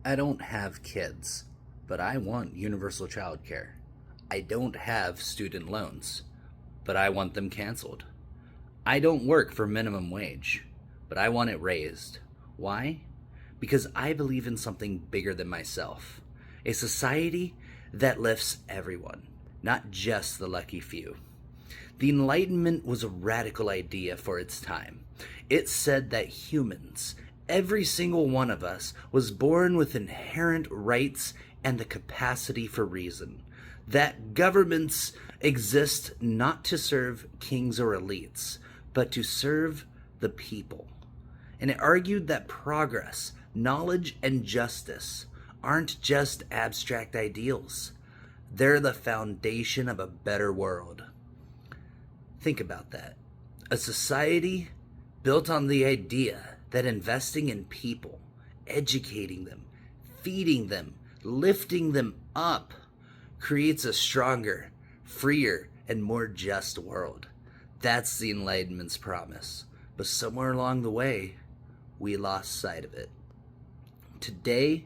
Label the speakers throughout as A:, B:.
A: I don't have kids, but I want universal childcare. I don't have student loans, but I want them canceled. I don't work for minimum wage, but I want it raised. Why? Because I believe in something bigger than myself. A society that lifts everyone, not just the lucky few. The Enlightenment was a radical idea for its time. It said that humans, every single one of us, was born with inherent rights and the capacity for reason. That governments exist not to serve kings or elites, but to serve the people. And it argued that progress, knowledge, and justice aren't just abstract ideals. They're the foundation of a better world. Think about that. A society built on the idea that investing in people, educating them, feeding them, lifting them up, creates a stronger, freer, and more just world. That's the Enlightenment's promise. But somewhere along the way, we lost sight of it. Today,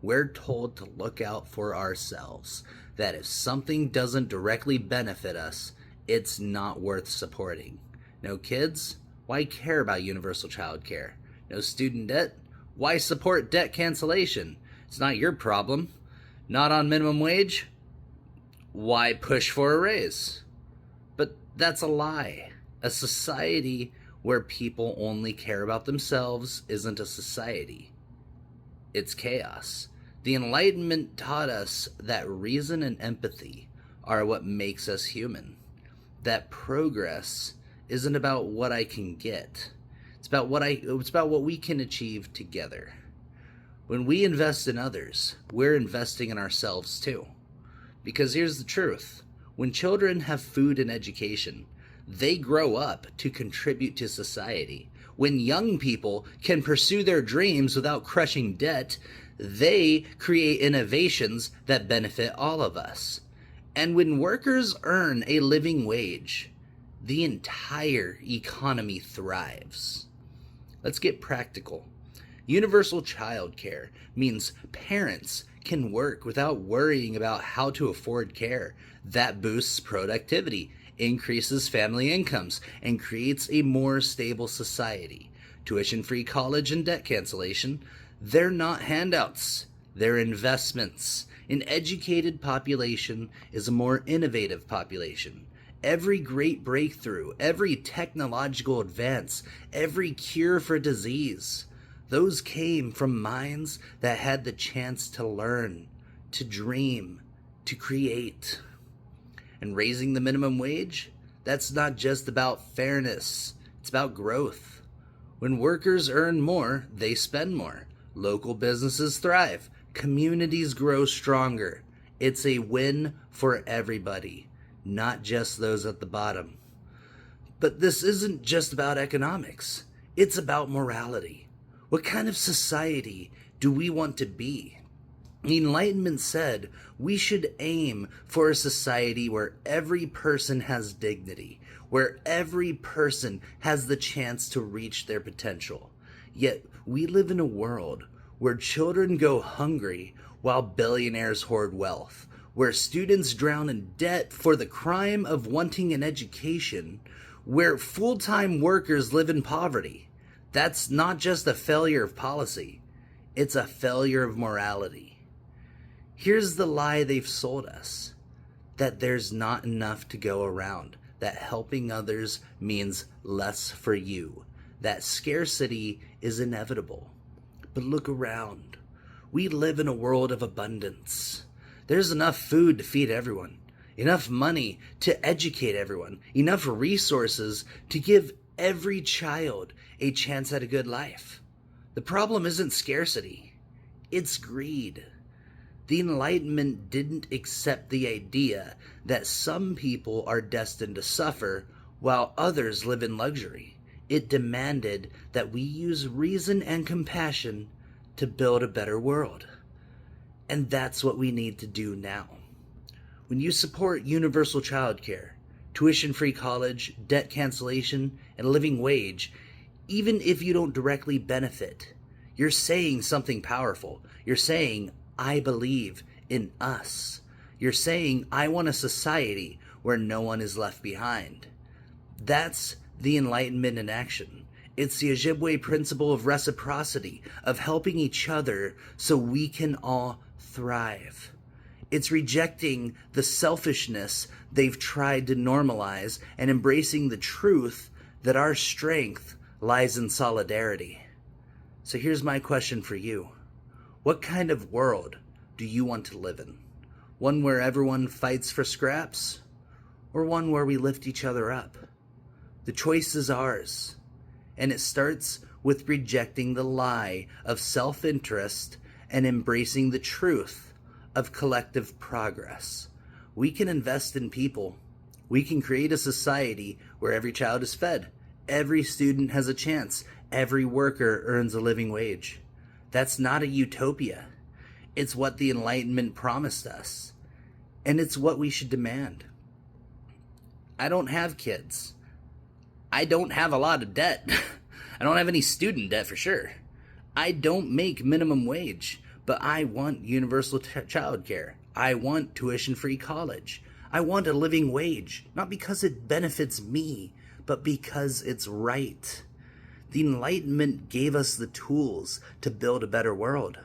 A: we're told to look out for ourselves, that if something doesn't directly benefit us, it's not worth supporting. No kids? Why care about universal childcare? No student debt? Why support debt cancellation? It's not your problem. Not on minimum wage? Why push for a raise? But that's a lie. A society where people only care about themselves isn't a society. It's chaos. The Enlightenment taught us that reason and empathy are what makes us human. That progress isn't about what I can get. It's about what we can achieve together. When we invest in others, we're investing in ourselves too. Because here's the truth. When children have food and education, they grow up to contribute to society. When young people can pursue their dreams without crushing debt, they create innovations that benefit all of us. And when workers earn a living wage, the entire economy thrives. Let's get practical. Universal childcare means parents can work without worrying about how to afford care. That boosts productivity, increases family incomes, and creates a more stable society. Tuition-free college and debt cancellation, they're not handouts, they're investments. An educated population is a more innovative population. Every great breakthrough, every technological advance, every cure for disease, those came from minds that had the chance to learn, to dream, to create. And raising the minimum wage, that's not just about fairness, it's about growth. When workers earn more, they spend more. Local businesses thrive. Communities grow stronger. It's a win for everybody, not just those at the bottom. But this isn't just about economics. It's about morality. What kind of society do we want to be? The Enlightenment said we should aim for a society where every person has dignity, where every person has the chance to reach their potential. Yet we live in a world where children go hungry while billionaires hoard wealth, where students drown in debt for the crime of wanting an education, where full-time workers live in poverty. That's not just a failure of policy, it's a failure of morality. Here's the lie they've sold us, that there's not enough to go around, that helping others means less for you, that scarcity is inevitable. But look around. We live in a world of abundance. There's enough food to feed everyone, enough money to educate everyone, enough resources to give every child a chance at a good life. The problem isn't scarcity, it's greed. The Enlightenment didn't accept the idea that some people are destined to suffer while others live in luxury. It demanded that we use reason and compassion to build a better world. And that's what we need to do now. When you support universal childcare, tuition-free college, debt cancellation, and a living wage, even if you don't directly benefit, you're saying something powerful. You're saying, I believe in us. You're saying, I want a society where no one is left behind. That's the Enlightenment in action. It's the Ojibwe principle of reciprocity, of helping each other so we can all thrive. It's rejecting the selfishness they've tried to normalize and embracing the truth that our strength lies in solidarity. So here's my question for you. What kind of world do you want to live in? One where everyone fights for scraps? Or one where we lift each other up? The choice is ours. And it starts with rejecting the lie of self-interest and embracing the truth of collective progress. We can invest in people. We can create a society where every child is fed, every student has a chance, every worker earns a living wage. That's not a utopia. It's what the Enlightenment promised us. And it's what we should demand. I don't have kids. I don't have a lot of debt. I don't have any student debt for sure. I don't make minimum wage, but I want universal childcare. I want tuition-free college. I want a living wage, not because it benefits me, but because it's right. The Enlightenment gave us the tools to build a better world.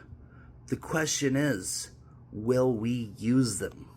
A: The question is, will we use them?